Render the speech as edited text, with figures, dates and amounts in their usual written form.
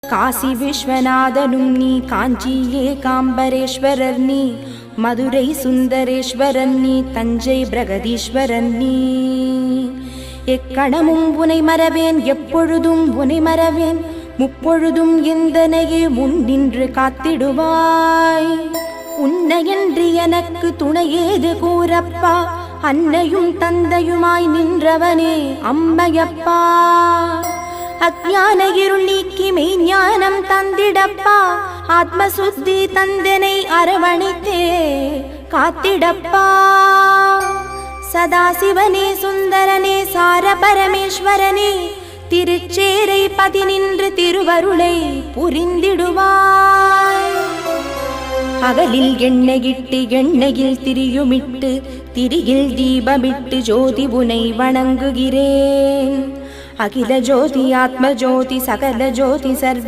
காசி விஸ்வநாதனும் நீ, காஞ்சி ஏகாம்பரேஸ்வரர் நீ, மதுரை சுந்தரேஸ்வரன் நீ, தஞ்சை பிரகதீஸ்வரன் நீ. எக்கணமும் உனை மறவேன், எப்பொழுதும் உனை மறவேன், முப்பொழுதும் எந்தனையே முன் நின்று காத்திடுவாய். உன்னையன்று எனக்கு துணையேது கூறப்பா, அன்னையும் தந்தையுமாய் நின்றவனே அம்மையப்பா. அஞ்ஞான இருள் நீக்கி மெய்ஞானம் தந்திடப்பா, ஆத்மசுத்தி தந்தனை அரவணைத்தே காத்திடப்பா. சதாசிவனே சுந்தரனே சார பரமேஸ்வரனே, திருச்சேரை பதி நின்று திருவருளை புரிந்திடுவாய். அகலில் எண்ணெயிட்டு எண்ணெயில் திரியுமிட்டு, திரியில் தீபமிட்டு ஜோதி உனை வணங்குகிறேன். அகில ஜோதி ஆத்ம ஜோதி சகல ஜோதி சர்வ